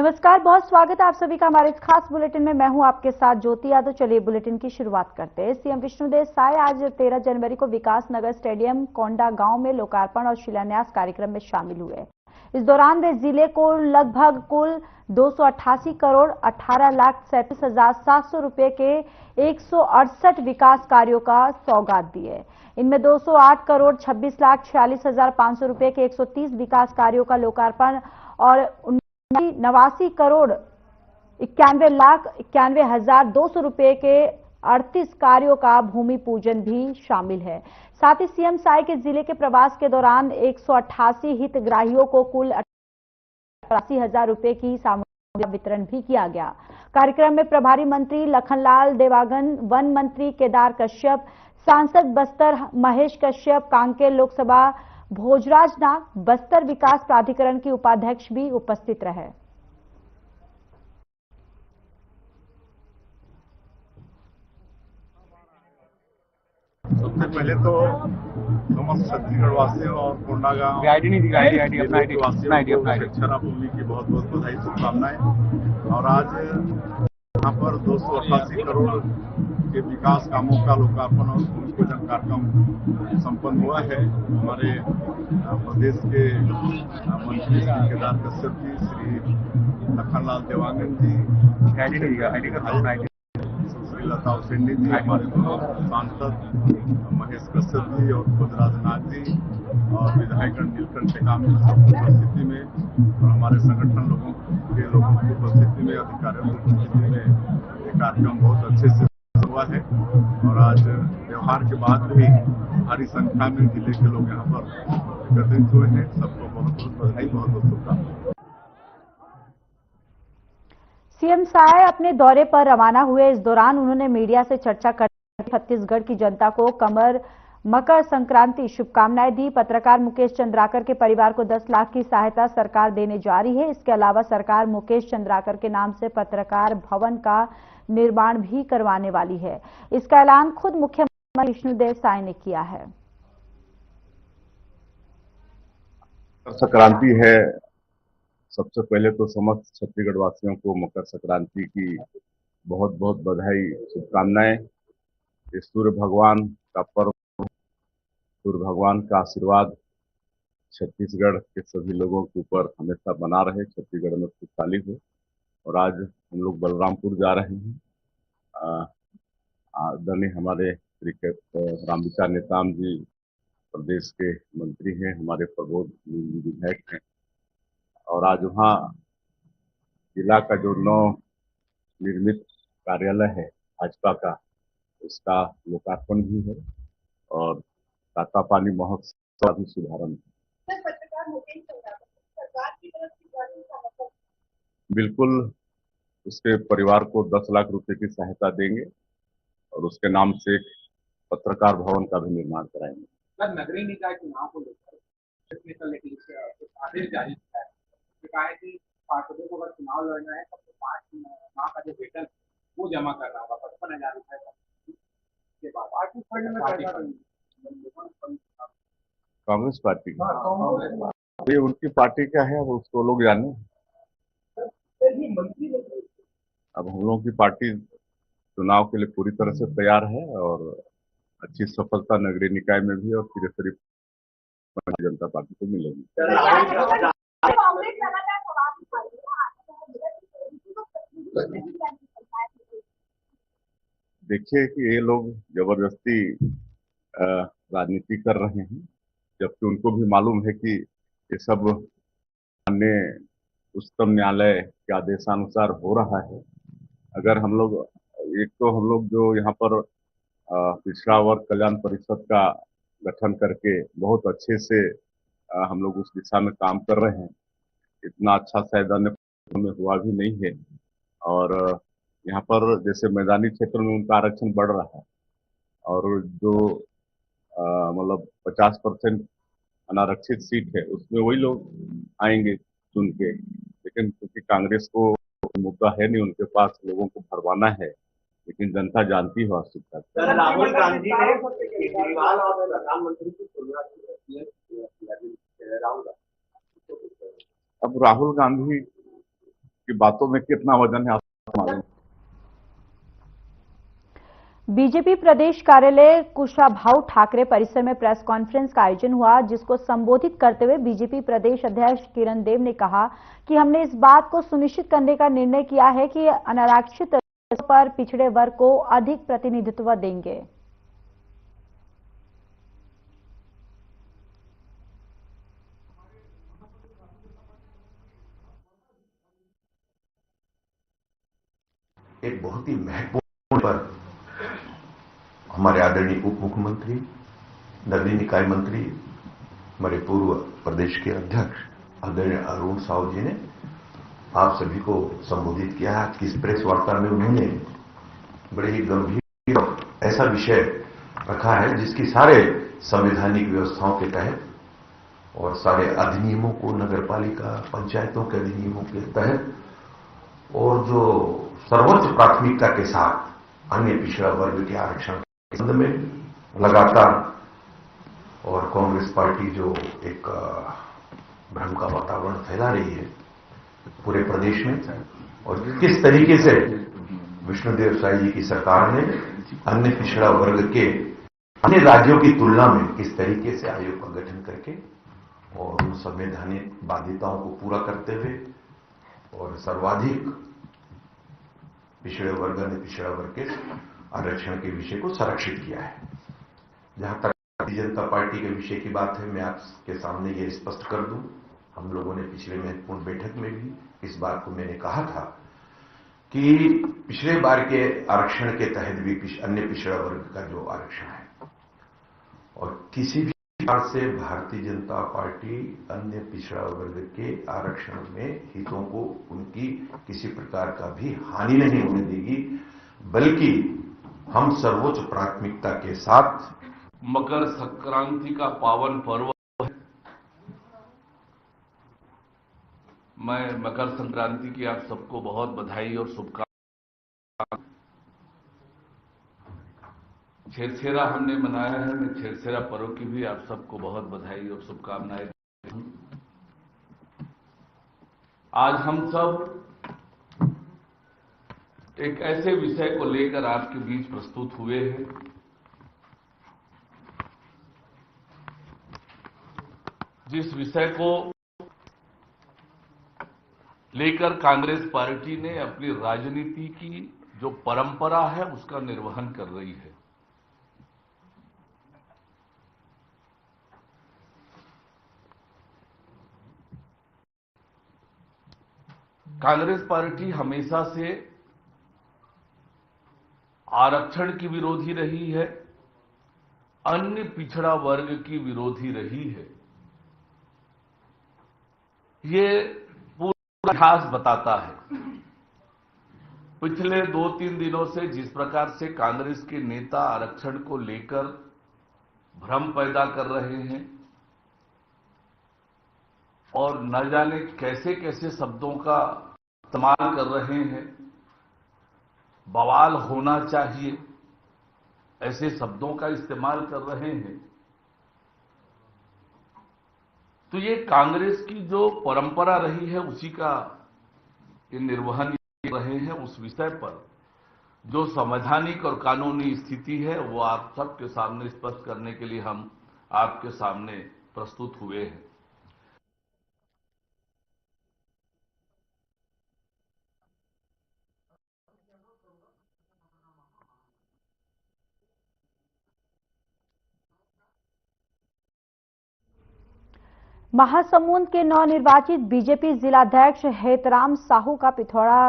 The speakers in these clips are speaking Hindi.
नमस्कार, बहुत स्वागत है आप सभी का हमारे इस खास बुलेटिन में। मैं हूं आपके साथ ज्योति यादव। चलिए बुलेटिन की शुरुआत करते हैं। सीएम विष्णुदेव साय आज 13 जनवरी को विकास नगर स्टेडियम कोंडा गांव में लोकार्पण और शिलान्यास कार्यक्रम में शामिल हुए। इस दौरान वे जिले को लगभग कुल 288 करोड़ 18,37,700 रुपए के 168 विकास कार्यों का सौगात दिए। इनमें 208 करोड़ 26,46,500 रुपए के 130 विकास कार्यों का लोकार्पण और 89 करोड़ 91,91,200 रुपए के 38 कार्यों का भूमि पूजन भी शामिल है। साथ ही सीएम साय के जिले के प्रवास के दौरान 188 हितग्राहियों को कुल 88,000 रुपए की सामग्री वितरण भी किया गया। कार्यक्रम में प्रभारी मंत्री लखनलाल देवांगन, वन मंत्री केदार कश्यप, सांसद बस्तर महेश कश्यप, कांकेर लोकसभा भोजराज नाग, बस्तर विकास प्राधिकरण की उपाध्यक्ष भी उपस्थित रहे। सबसे पहले तो समस्त छत्तीसगढ़ वासियों और कोंडा गांव छरा भूमि की बहुत बहुत बधाई, शुभकामनाएं। और आज यहाँ पर 288 करोड़ के विकास कामों का लोकार्पण और भूमि पूजन कार्यक्रम संपन्न हुआ है। हमारे प्रदेश के मंत्री श्री केदार कश्यप जी, श्री लखनलाल देवांगन जी, श्री लता उसेंडी जी, हमारे सांसद महेश कश्यप जी और भोजराज नाग जी और विधायकगण नीलकंठ टेकाम की उपस्थिति में और हमारे संगठन लोगों की उपस्थिति में, अधिकारियों की उपस्थिति में ये कार्यक्रम बहुत अच्छे से हुआ है। और आज त्योहार के बाद भी भारी संख्या में जिले के लोग यहाँ पर एकत्रित हुए हैं। सबको बहुत बहुत बधाई, बहुत बहुत शुभकामनाएं। सीएम साय अपने दौरे पर रवाना हुए। इस दौरान उन्होंने मीडिया से चर्चा करते छत्तीसगढ़ की जनता को मकर संक्रांति शुभकामनाएं दी। पत्रकार मुकेश चंद्राकर के परिवार को 10 लाख की सहायता सरकार देने जा रही है। इसके अलावा सरकार मुकेश चंद्राकर के नाम से पत्रकार भवन का निर्माण भी करवाने वाली है। इसका ऐलान खुद मुख्यमंत्री विष्णुदेव साय ने किया है। संक्रांति है, सबसे पहले तो समस्त छत्तीसगढ़ वासियों को मकर संक्रांति की बहुत बहुत बधाई, शुभकामनाएं। इस सूर्य भगवान का पर्व, सूर्य भगवान का आशीर्वाद छत्तीसगढ़ के सभी लोगों के ऊपर हमेशा बना रहे, छत्तीसगढ़ में खुशहाली हो। और आज हम लोग बलरामपुर जा रहे हैं। आदरणीय हमारे श्री रामविचार नेताम जी प्रदेश के मंत्री हैं, हमारे प्रबोध विधायक हैं। और आज वहाँ जिला का जो नव निर्मित कार्यालय है भाजपा का, उसका लोकार्पण भी है और तातापानी महोत्सव का भी शुभारंभ है। बिल्कुल, उसके परिवार को 10 लाख रुपए की सहायता देंगे और उसके नाम से एक पत्रकार भवन का भी निर्माण कराएंगे। नगरीय निकाय चुनाव को लेकर आदेश जारी किया है कि पार्षदों को अगर चुनाव लड़ना है तो 5 माह का जो वेतन वो जमा करना होगा, 55,000 रुपए के बाद। कांग्रेस पार्टी ये उनकी पार्टी क्या है, अब उसको लोग जाने। अब हम लोगों की पार्टी चुनाव के लिए पूरी तरह से तैयार है और अच्छी सफलता नगरीय निकाय में भी और त्रिस्तरीय जनता पार्टी को मिलेगी। देखिए कि ये लोग जबरदस्ती राजनीति कर रहे हैं, जबकि उनको भी मालूम है कि ये सब माननीय उच्चतम न्यायालय के आदेशानुसार हो रहा है। अगर हम लोग जो यहाँ पर पिछड़ा वर्ग कल्याण परिषद का गठन करके बहुत अच्छे से हम लोग उस दिशा में काम कर रहे हैं। इतना अच्छा शायद अन्य में हुआ भी नहीं है। और यहाँ पर जैसे मैदानी क्षेत्र में उनका आरक्षण बढ़ रहा है और जो मतलब 50% अनारक्षित सीट है उसमें वही लोग आएंगे चुन के। लेकिन क्योंकि कांग्रेस को मुद्दा है नहीं, उनके पास लोगों को भरवाना है, लेकिन जनता जानती है वास्तविकता। राहुल गांधी ने केजरीवाल और प्रधानमंत्री की तुलना की है। अब राहुल गांधी की बातों में कितना वजन है आपको मालूम। बीजेपी प्रदेश कार्यालय कुशाभाऊ ठाकरे परिसर में प्रेस कॉन्फ्रेंस का आयोजन हुआ, जिसको संबोधित करते हुए बीजेपी प्रदेश अध्यक्ष किरण देव ने कहा कि हमने इस बात को सुनिश्चित करने का निर्णय किया है कि अनारक्षित पर पिछड़े वर्ग को अधिक प्रतिनिधित्व देंगे। एक बहुत ही महत्वपूर्ण पर हमारे आदरणीय उप मुख्यमंत्री, नगरीय निकाय मंत्री, हमारे पूर्व प्रदेश के अध्यक्ष आदरणीय अरुण साहू जी ने आप सभी को संबोधित किया। आज की इस प्रेस वार्ता में उन्होंने बड़े ही गंभीर ऐसा विषय रखा है जिसकी सारे संवैधानिक व्यवस्थाओं के तहत और सारे अधिनियमों को, नगरपालिका पंचायतों के अधिनियमों के तहत और जो सर्वोच्च प्राथमिकता के साथ अन्य पिछड़ा वर्ग के आरक्षण के संबंध में लगातार और कांग्रेस पार्टी जो एक भ्रम का वातावरण फैला रही है पूरे प्रदेश में, और किस तरीके से विष्णुदेव साई जी की सरकार ने अन्य पिछड़ा वर्ग के अन्य राज्यों की तुलना में किस तरीके से आयोग का गठन करके और उन संवैधानिक बाध्यताओं को पूरा करते हुए और सर्वाधिक पिछड़े वर्ग ने पिछड़ा वर्ग के आरक्षण के विषय को संरक्षित किया है। जहां तक भारतीय जनता पार्टी के विषय की बात है, मैं आपके सामने ये स्पष्ट कर दूं, हम लोगों ने पिछले महत्वपूर्ण बैठक में भी इस बात को मैंने कहा था कि पिछले बार के आरक्षण के तहत भी अन्य पिछड़ा वर्ग का जो आरक्षण है और किसी भी प्रकार से भारतीय जनता पार्टी अन्य पिछड़ा वर्ग के आरक्षण में हितों को उनकी किसी प्रकार का भी हानि नहीं होने देगी, बल्कि हम सर्वोच्च प्राथमिकता के साथ मकर संक्रांति का पावन पर्व है। मैं मकर संक्रांति की आप सबको बहुत बधाई और शुभकामनाएं। छेरछेरा हमने मनाया है, मैं छेरछेरा पर्व की भी आप सबको बहुत बधाई और शुभकामनाएं देता हूं। आज हम सब एक ऐसे विषय को लेकर आपके बीच प्रस्तुत हुए हैं जिस विषय को लेकर कांग्रेस पार्टी ने अपनी राजनीति की जो परंपरा है उसका निर्वहन कर रही है। कांग्रेस पार्टी हमेशा से आरक्षण की विरोधी रही है, अन्य पिछड़ा वर्ग की विरोधी रही है। ये पूरा इतिहास बताता है। पिछले 2-3 दिनों से जिस प्रकार से कांग्रेस के नेता आरक्षण को लेकर भ्रम पैदा कर रहे हैं और न जाने कैसे कैसे शब्दों का इस्तेमाल कर रहे हैं, बवाल होना चाहिए ऐसे शब्दों का इस्तेमाल कर रहे हैं, तो ये कांग्रेस की जो परंपरा रही है उसी का ये निर्वहन कर रहे हैं। उस विषय पर जो संवैधानिक और कानूनी स्थिति है वो आप सबके सामने स्पष्ट करने के लिए हम आपके सामने प्रस्तुत हुए हैं। महासमुंद के नवनिर्वाचित बीजेपी जिलाध्यक्ष हेतराम साहू का पिथौरा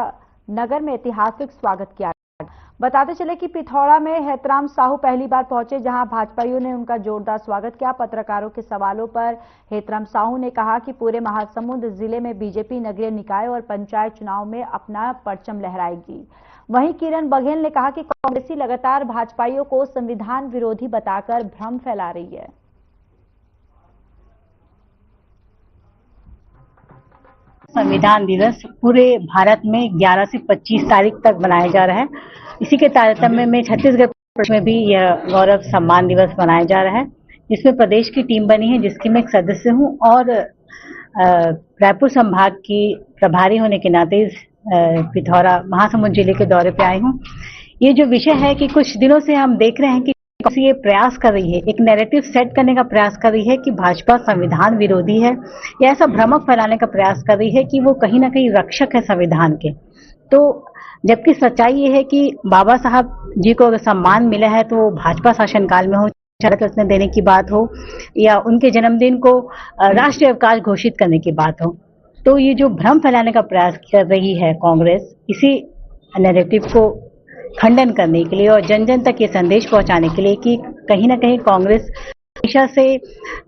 नगर में ऐतिहासिक स्वागत किया गया। बताते चले कि पिथौरा में हेतराम साहू पहली बार पहुंचे, जहां भाजपाइयों ने उनका जोरदार स्वागत किया। पत्रकारों के सवालों पर हेतराम साहू ने कहा कि पूरे महासमुंद जिले में बीजेपी नगरीय निकाय और पंचायत चुनाव में अपना परचम लहराएगी। वहीं किरण बघेल ने कहा कि कांग्रेसी लगातार भाजपाइयों को संविधान विरोधी बताकर भ्रम फैला रही है। संविधान दिवस पूरे भारत में 11 से 25 तारीख तक मनाया जा रहा है। इसी के तारतम्य में छत्तीसगढ़ प्रदेश में भी यह गौरव सम्मान दिवस मनाया जा रहा है, जिसमें प्रदेश की टीम बनी है, जिसकी मैं एक सदस्य हूं। और रायपुर संभाग की प्रभारी होने के नाते पिथौरा महासमुंद जिले के दौरे पे आई हूँ। ये जो विषय है कि कुछ दिनों से हम देख रहे हैं कि ये प्रयास कर रही है, एक नैरेटिव सेट करने का प्रयास कर रही है कि भाजपा संविधान विरोधी है, या ऐसा भ्रमक फैलाने का प्रयास कर रही है कि वो कहीं ना कहीं रक्षक है संविधान के। तो जबकि सच्चाई ये है कि बाबा साहब जी को अगर सम्मान मिला है तो भाजपा शासनकाल में हो, शरद रत्न देने की बात हो या उनके जन्मदिन को राष्ट्रीय अवकाश घोषित करने की बात हो। तो ये जो भ्रम फैलाने का प्रयास कर रही है कांग्रेस, इसी नैरेटिव को खंडन करने के लिए और जन जन तक ये संदेश पहुंचाने के लिए कि कहीं ना कहीं कांग्रेस हमेशा से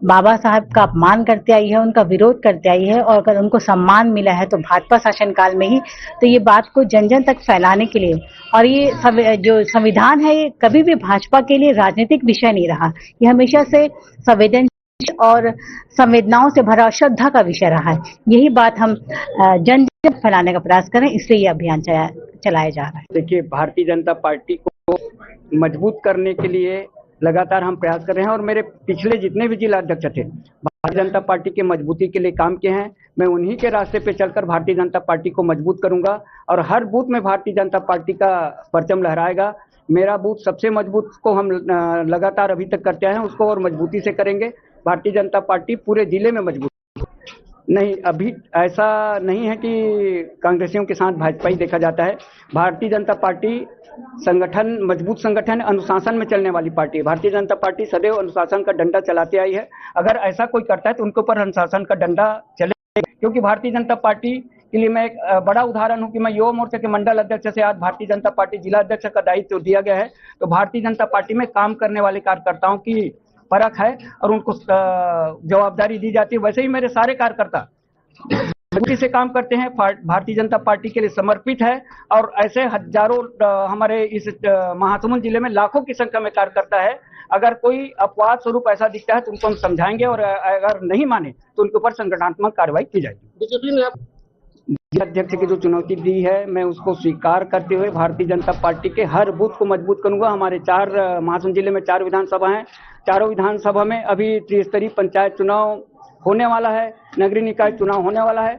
बाबा साहब का अपमान करते आई है, उनका विरोध करते आई है, और अगर उनको सम्मान मिला है तो भाजपा शासनकाल में ही, तो ये बात को जन जन तक फैलाने के लिए। और ये जो संविधान है ये कभी भी भाजपा के लिए राजनीतिक विषय नहीं रहा, ये हमेशा से संवेदनशील और संवेदनाओं से भरा श्रद्धा का विषय रहा है। यही बात हम जन जन फैलाने का प्रयास करें, इसलिए ये अभियान चलाया जा रहा है। देखिए, भारतीय जनता पार्टी को मजबूत करने के लिए लगातार हम प्रयास कर रहे हैं और मेरे पिछले जितने भी जिला अध्यक्ष थे भारतीय जनता पार्टी के मजबूती के लिए काम किए हैं। मैं उन्हीं के रास्ते पे चलकर भारतीय जनता पार्टी को मजबूत करूंगा और हर बूथ में भारतीय जनता पार्टी का परचम लहराएगा। मेरा बूथ सबसे मजबूत को हम लगातार अभी तक करते आए हैं, उसको और मजबूती से करेंगे। भारतीय जनता पार्टी पूरे जिले में मजबूत नहीं, अभी ऐसा नहीं है कि कांग्रेसियों के साथ भाजपा ही देखा जाता है। भारतीय जनता पार्टी संगठन, मजबूत संगठन, अनुशासन में चलने वाली पार्टी है। भारतीय जनता पार्टी सदैव अनुशासन का डंडा चलाती आई है। अगर ऐसा कोई करता है तो उनके ऊपर अनुशासन का डंडा चलेगा, क्योंकि भारतीय जनता पार्टी के लिए मैं एक बड़ा उदाहरण हूं कि मैं युवा मोर्चा के मंडल अध्यक्ष से आज भारतीय जनता पार्टी जिला अध्यक्ष का दायित्व दिया गया है। तो भारतीय जनता पार्टी में काम करने वाले कार्यकर्ताओं की परख है और उनको जवाबदारी दी जाती है। वैसे ही मेरे सारे कार्यकर्ता मजबूती से काम करते हैं, भारतीय जनता पार्टी के लिए समर्पित है और ऐसे हजारों हमारे इस महासमुंद जिले में लाखों की संख्या में कार्यकर्ता है। अगर कोई अपवाद स्वरूप ऐसा दिखता है तो उनको हम समझाएंगे और अगर नहीं माने तो उनके ऊपर संगठनात्मक कार्रवाई की जाएगी। बीजेपी ने जिला अध्यक्ष की जो चुनौती दी है, मैं उसको स्वीकार करते हुए भारतीय जनता पार्टी के हर बूथ को मजबूत करूंगा। हमारे महासमुंद जिले में 4 विधानसभा हैं, चारों विधानसभा में अभी त्रिस्तरीय पंचायत चुनाव होने वाला है, नगरीय निकाय चुनाव होने वाला है।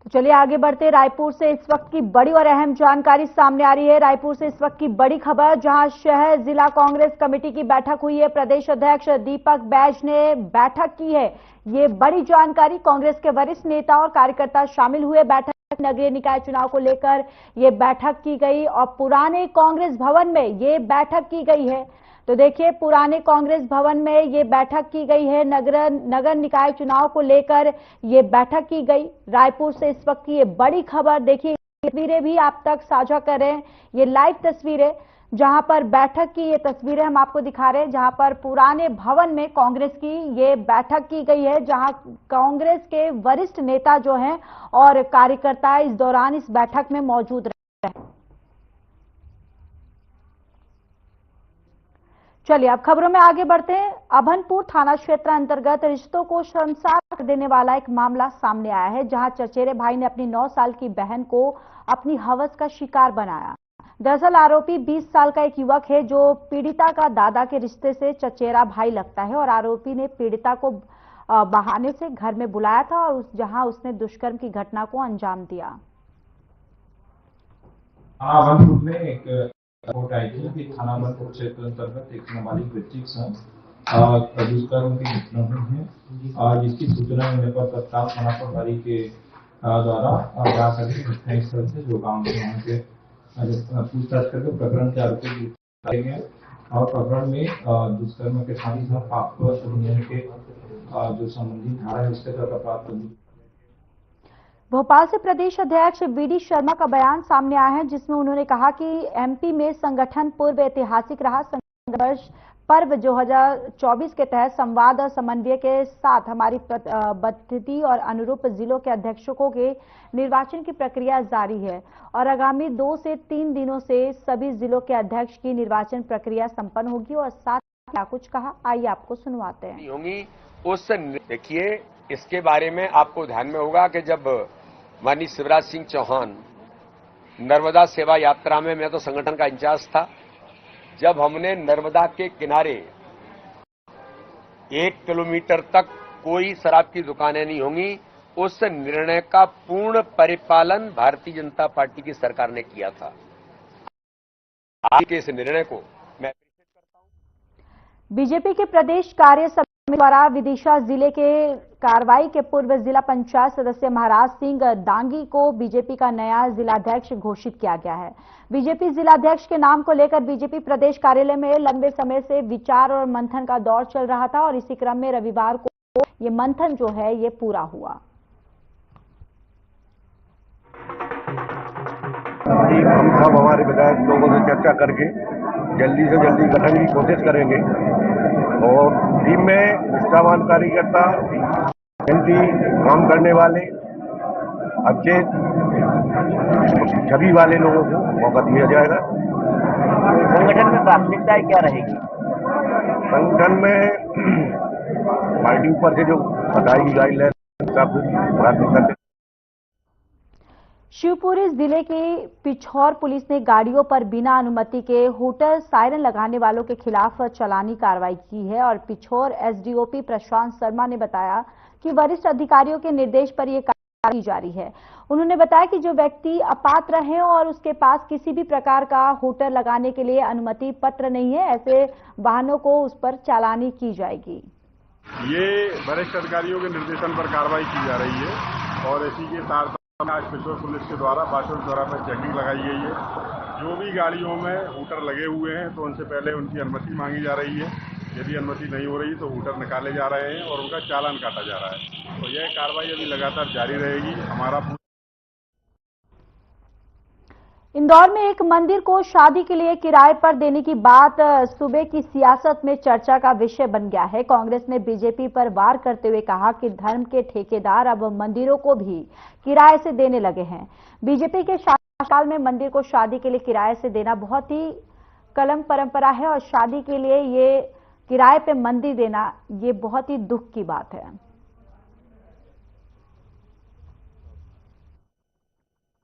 तो चलिए आगे बढ़ते। रायपुर से इस वक्त की बड़ी और अहम जानकारी सामने आ रही है। रायपुर से इस वक्त की बड़ी खबर, जहां शहर जिला कांग्रेस कमेटी की बैठक हुई है। प्रदेश अध्यक्ष दीपक बैज ने बैठक की है। ये बड़ी जानकारी, कांग्रेस के वरिष्ठ नेता और कार्यकर्ता शामिल हुए बैठक। नगरीय निकाय चुनाव को लेकर ये बैठक की गई और पुराने कांग्रेस भवन में ये बैठक की गई है। तो देखिए, पुराने कांग्रेस भवन में ये बैठक की गई है। नगर निकाय चुनाव को लेकर ये बैठक की गई। रायपुर से इस वक्त की ये बड़ी खबर, देखिए तस्वीरें भी आप तक साझा कर रहे हैं। ये लाइव तस्वीरें, जहां पर बैठक की ये तस्वीरें हम आपको दिखा रहे हैं, जहां पर पुराने भवन में कांग्रेस की ये बैठक की गई है, जहां कांग्रेस के वरिष्ठ नेता जो हैं और कार्यकर्ता इस दौरान इस बैठक में मौजूद रहे हैं। चलिए अब खबरों में आगे बढ़ते हैं। अभनपुर थाना क्षेत्र अंतर्गत रिश्तों को शर्मसार कर देने वाला एक मामला सामने आया है, जहां चचेरे भाई ने अपनी 9 साल की बहन को अपनी हवस का शिकार बनाया। दरअसल आरोपी 20 साल का एक युवक है, जो पीड़िता का दादा के रिश्ते से चचेरा भाई लगता है और आरोपी ने पीड़िता को बहाने से घर में बुलाया था और जहां उसने दुष्कर्म की घटना को अंजाम दिया। अभनपुर में एक रिपोर्ट आई थी कि थाना अभनपुर क्षेत्र अंतर्गत एक नाबालिग बच्ची के साथ दुष्कर्म की घटना हुई है, जिसकी सूचना मिलने पर तत्काल थाना प्रभारी के द्वारा जाकर घटनास्थल से जो गांव के वहां से पूछताछ करके प्रकरण के आरोपी गए और प्रकरण में दुष्कर्म के साथ ही पाप अधिनियम के जो संबंधित धारा है उसके तहत अपराध पंजीकृत। भोपाल से प्रदेश अध्यक्ष वीडी शर्मा का बयान सामने आया है, जिसमें उन्होंने कहा कि एमपी में संगठन पूर्व ऐतिहासिक रहा। संघर्ष पर्व 2024 के तहत संवाद और समन्वय के साथ हमारी बद्धिति और अनुरूप जिलों के अध्यक्षों के निर्वाचन की प्रक्रिया जारी है और आगामी 2 से 3 दिनों से सभी जिलों के अध्यक्ष की निर्वाचन प्रक्रिया संपन्न होगी। और साथ क्या कुछ कहा, आइए आपको सुनवाते हैं। होंगी उस देखिए, इसके बारे में आपको ध्यान में होगा कि जब माननीय शिवराज सिंह चौहान नर्मदा सेवा यात्रा में, मैं तो संगठन का इंचार्ज था, जब हमने नर्मदा के किनारे 1 किलोमीटर तक कोई शराब की दुकानें नहीं होंगी, उस निर्णय का पूर्ण परिपालन भारतीय जनता पार्टी की सरकार ने किया था। आज के इस निर्णय को मैं अप्रिशिएट करता हूं। बीजेपी के प्रदेश कार्य समिति द्वारा विदिशा जिले के कार्रवाई के पूर्व जिला पंचायत सदस्य महाराज सिंह दांगी को बीजेपी का नया जिलाध्यक्ष घोषित किया गया है। बीजेपी जिलाध्यक्ष के नाम को लेकर बीजेपी प्रदेश कार्यालय में लंबे समय से विचार और मंथन का दौर चल रहा था और इसी क्रम में रविवार को ये मंथन जो है ये पूरा हुआ। हम सब हमारे विधायक लोगों से चर्चा करके जल्दी से जल्दी गठन की कोशिश करेंगे और टीम में निष्ठावान कार्यकर्ता, काम करने वाले, अच्छे छवि वाले लोगों को मौका दिया जाएगा। संगठन में प्राथमिकताएं क्या रहेगी? संगठन में पार्टी ऊपर से जो बताएगी गाइडलाइन सब प्राथमिकता। शिवपुरी जिले की पिछौर पुलिस ने गाड़ियों पर बिना अनुमति के हूटर सायरन लगाने वालों के खिलाफ चालानी कार्रवाई की है और पिछौर एसडीओपी प्रशांत शर्मा ने बताया कि वरिष्ठ अधिकारियों के निर्देश पर यह कार्रवाई जारी है। उन्होंने बताया कि जो व्यक्ति अपात्र है और उसके पास किसी भी प्रकार का हूटर लगाने के लिए अनुमति पत्र नहीं है, ऐसे वाहनों को उस पर चालानी की जाएगी। ये वरिष्ठ अधिकारियों के निर्देशन पर कार्रवाई की जा रही है और इसी के साथ आज पिछौर पुलिस के द्वारा बाशोर द्वारा पर चेकिंग लगाई गई है। जो भी गाड़ियों में हूटर लगे हुए हैं तो उनसे पहले उनकी अनुमति मांगी जा रही है। यदि अनुमति नहीं हो रही तो हूटर निकाले जा रहे हैं और उनका चालान काटा जा रहा है। तो यह कार्रवाई अभी लगातार जारी रहेगी। हमारा इंदौर में एक मंदिर को शादी के लिए किराए पर देने की बात सूबे की सियासत में चर्चा का विषय बन गया है। कांग्रेस ने बीजेपी पर वार करते हुए कहा कि धर्म के ठेकेदार अब मंदिरों को भी किराए से देने लगे हैं। बीजेपी के शासनकाल में मंदिर को शादी के लिए किराए से देना बहुत ही कलंक परंपरा है और शादी के लिए ये किराए पे मंदिर देना ये बहुत ही दुख की बात है।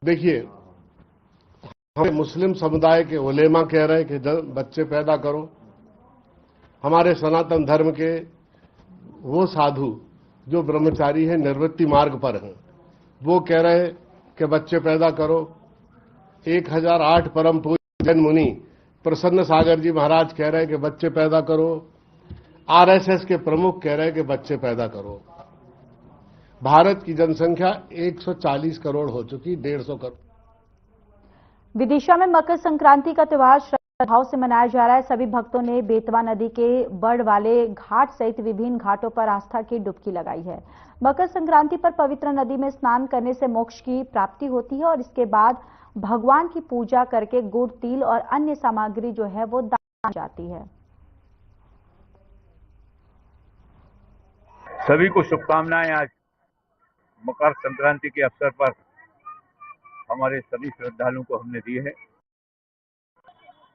देखिए, हमें मुस्लिम समुदाय के उलेमा कह रहे हैं कि बच्चे पैदा करो। हमारे सनातन धर्म के वो साधु जो ब्रह्मचारी हैं, निवृत्ति मार्ग पर हैं, वो कह रहे हैं कि बच्चे पैदा करो। 1008 परम पूज्य जैन मुनि प्रसन्न सागर जी महाराज कह रहे हैं कि बच्चे पैदा करो। आरएसएस के प्रमुख कह रहे हैं कि बच्चे पैदा करो। भारत की जनसंख्या 140 करोड़ हो चुकी, 150 करोड़। विदिशा में मकर संक्रांति का त्योहार श्रद्धाभाव से मनाया जा रहा है। सभी भक्तों ने बेतवा नदी के बड़ वाले घाट सहित विभिन्न घाटों पर आस्था की डुबकी लगाई है। मकर संक्रांति पर पवित्र नदी में स्नान करने से मोक्ष की प्राप्ति होती है और इसके बाद भगवान की पूजा करके गुड़, तिल और अन्य सामग्री जो है वो दान जाती है। सभी को शुभकामनाएं। आज मकर संक्रांति के अवसर पर हमारे सभी श्रद्धालुओं को हमने दी है।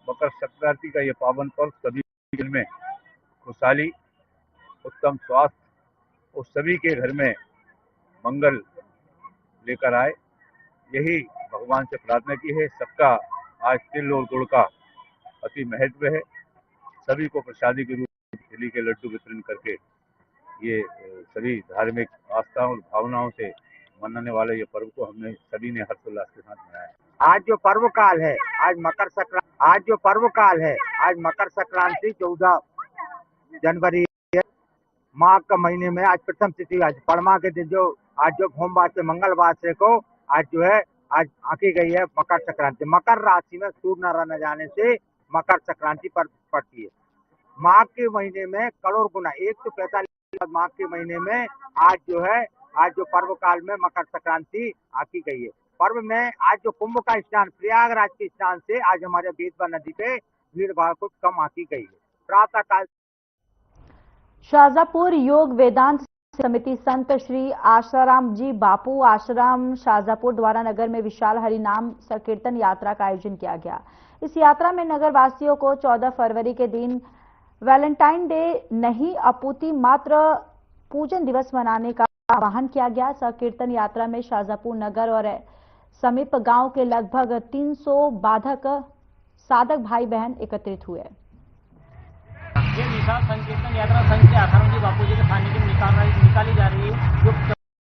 मकर संक्रांति का ये पावन पर्व सभी दिल में खुशहाली, उत्तम स्वास्थ्य और सभी के घर में मंगल लेकर आए, यही भगवान से प्रार्थना की है। सबका आज तिल और गुड़ का अति महत्व है। सभी को प्रसादी के रूप में तिल के लड्डू वितरण करके ये सभी धार्मिक आस्था और भावनाओं से मनाने वाले ये पर्व को हमने सभी ने हर्षोल्लास के साथ मनाया। आज जो पर्व काल है, आज मकर संक्रांति 14 जनवरी है। माघ का महीने में आज प्रथम तिथि, आज परमा के दिन जो आज जो सोमवार से मंगलवार से को आज जो है आज आंकी गई है मकर संक्रांति। मकर राशि में सूर्य न रहने जाने से मकर संक्रांति पर पड़ती है। माघ के महीने में करोड़ गुना 145 माघ के महीने में आज जो है आज जो पर्व काल में मकर संक्रांति आकी गई है। पर्व में आज जो कुंभ का स्नान, प्रयागराज के स्नान से आज हमारे बेतवा नदी पे भीड़ भाड़ कुछ कम आकी गई है। प्रातः काल शाहजहाँपुर योग वेदांत समिति संत श्री आशाराम जी बापू आश्रम शाहजहाँपुर द्वारा नगर में विशाल हरिनाम संकीर्तन यात्रा का आयोजन किया गया। इस यात्रा में नगर वासियों को 14 फरवरी के दिन वैलेंटाइन डे नहीं अपूति मात्र पूजन दिवस मनाने का आह्वान किया गया। संकीर्तन यात्रा में शाहजहाँपुर नगर और समीप गांव के लगभग 300 साधक भाई बहन एकत्रित हुए। ये विशाल संकीर्तन यात्रा संघ के आधार जी बापू जी के सानिध्य में निकाली जा रही है, जो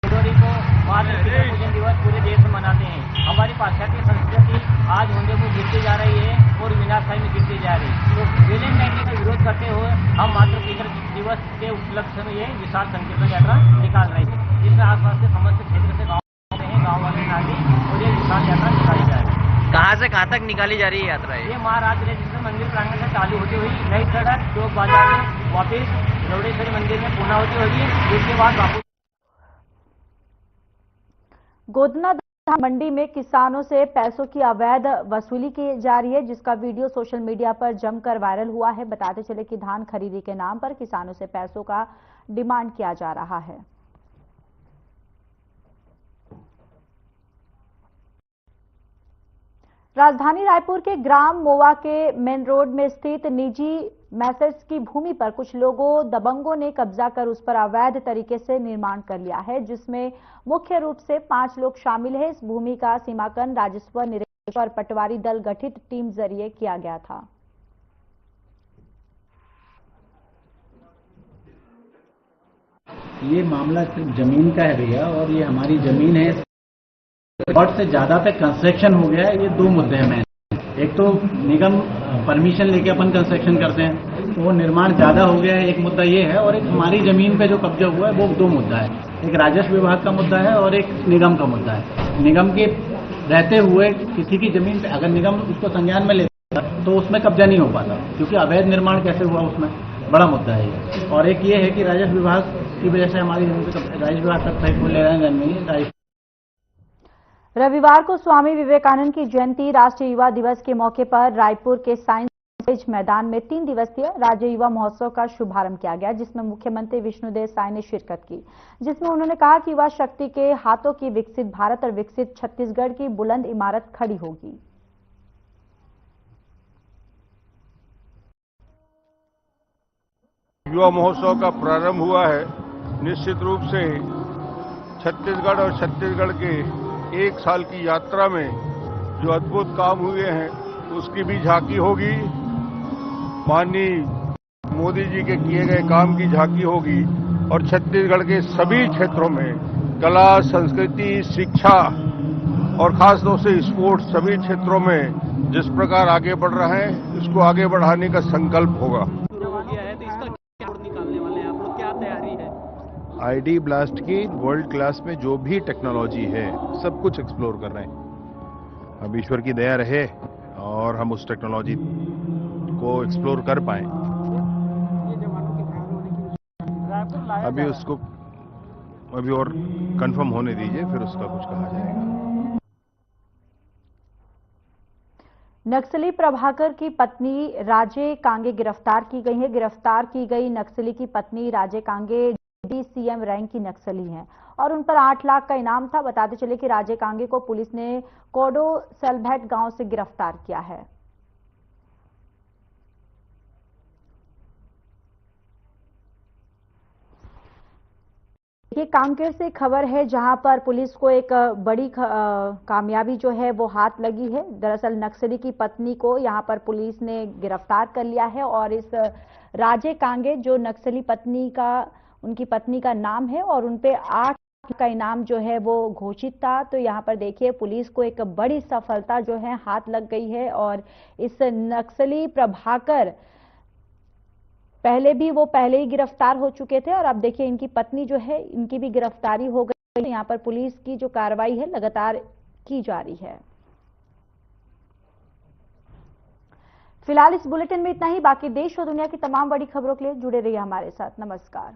फरवरी को महाराज पूजन दिवस पूरे देश में मनाते हैं। हमारी पाश्चात्य संस्कृति आज होंदे मुँह गिरती जा रही है और विनाशकाई में गिरती जा रही है। तो वैलेंटाइन का विरोध करते हुए हम मातृ पितृ दिवस के उपलक्ष्य में ये विशाल संकीर्तन यात्रा निकाल रही है, जिसमें आसपास के समस्त क्षेत्र से गाँव वाले नागरिक और ये विशाल यात्रा निकाली जा रही है। कहाँ से कहाँ तक निकाली जा रही है यात्रा? ये महाराज रजिस्टर मंदिर प्रांगण से चालू होती हुई नई सड़क चौक बाजार में वापिस लौड़ेश्वरी मंदिर में पूर्णाहुति होगी, जिसके बाद बापू। गोदना मंडी में किसानों से पैसों की अवैध वसूली की जा रही है, जिसका वीडियो सोशल मीडिया पर जमकर वायरल हुआ है। बताते चले कि धान खरीदी के नाम पर किसानों से पैसों का डिमांड किया जा रहा है। राजधानी रायपुर के ग्राम मोवा के मेन रोड में स्थित निजी मैसेज की भूमि पर कुछ लोगों दबंगों ने कब्जा कर उस पर अवैध तरीके से निर्माण कर लिया है, जिसमें मुख्य रूप से 5 लोग शामिल हैं। इस भूमि का सीमांकन राजस्व निरीक्षक और पटवारी दल गठित टीम जरिए किया गया था। ये मामला सिर्फ जमीन का है भैया, और ये हमारी जमीन है। प्लॉट से ज्यादा पे कंस्ट्रक्शन हो गया है। ये 2 मुद्दे हैं मैन। एक तो निगम परमिशन लेके अपन कंस्ट्रक्शन करते हैं, तो वो निर्माण ज्यादा हो गया है, एक मुद्दा ये है। और एक हमारी जमीन पे जो कब्जा हुआ है वो 2 मुद्दा है। एक राजस्व विभाग का मुद्दा है और एक निगम का मुद्दा है। निगम के रहते हुए किसी की जमीन पे अगर निगम उसको संज्ञान में लेता तो उसमें कब्जा नहीं हो पाता, क्योंकि अवैध निर्माण कैसे हुआ उसमें बड़ा मुद्दा है ये। और एक ये है कि राजस्व विभाग की वजह से हमारी जमीन पे राजस्व विभाग तक पैसे ले रहे हैं। रविवार को स्वामी विवेकानंद की जयंती राष्ट्रीय युवा दिवस के मौके पर रायपुर के साइंस कॉलेज मैदान में 3 दिवसीय राज्य युवा महोत्सव का शुभारंभ किया गया, जिसमें मुख्यमंत्री विष्णुदेव साय ने शिरकत की, जिसमें उन्होंने कहा कि युवा शक्ति के हाथों की विकसित भारत और विकसित छत्तीसगढ़ की बुलंद इमारत खड़ी होगी। युवा महोत्सव का प्रारंभ हुआ है। निश्चित रूप से छत्तीसगढ़ और छत्तीसगढ़ के 1 साल की यात्रा में जो अद्भुत काम हुए हैं उसकी भी झांकी होगी। माननीय मोदी जी के किए गए काम की झांकी होगी और छत्तीसगढ़ के सभी क्षेत्रों में कला, संस्कृति, शिक्षा और खासतौर से स्पोर्ट्स सभी क्षेत्रों में जिस प्रकार आगे बढ़ रहे हैं, इसको आगे बढ़ाने का संकल्प होगा। आईडी ब्लास्ट की वर्ल्ड क्लास में जो भी टेक्नोलॉजी है सब कुछ एक्सप्लोर कर रहे हैं। अब ईश्वर की दया रहे और हम उस टेक्नोलॉजी को एक्सप्लोर कर पाए। अभी उसको और कंफर्म होने दीजिए, फिर उसका कुछ कहा जाएगा। नक्सली प्रभाकर की पत्नी राजे कांगे गिरफ्तार की गई है। गिरफ्तार की गई नक्सली की पत्नी राजे कांगे DCM रैंक की नक्सली हैं और उन पर 8 लाख का इनाम था। बताते चले कि राजे कांगे को पुलिस ने कोडो सलभैट गांव से गिरफ्तार किया है। ये कांकेर से खबर है, जहां पर पुलिस को एक बड़ी कामयाबी जो है वो हाथ लगी है। दरअसल नक्सली की पत्नी को यहां पर पुलिस ने गिरफ्तार कर लिया है और इस राजे कांगे जो नक्सली उनकी पत्नी का नाम है और उनपे 8 का इनाम जो है वो घोषित था। तो यहाँ पर देखिए पुलिस को एक बड़ी सफलता जो है हाथ लग गई है और इस नक्सली प्रभाकर पहले ही गिरफ्तार हो चुके थे और अब देखिए इनकी पत्नी जो है इनकी भी गिरफ्तारी हो गई। यहाँ पर पुलिस की जो कार्रवाई है लगातार की जा रही है। फिलहाल इस बुलेटिन में इतना ही। बाकी देश और दुनिया की तमाम बड़ी खबरों के लिए जुड़े रहिए हमारे साथ। नमस्कार।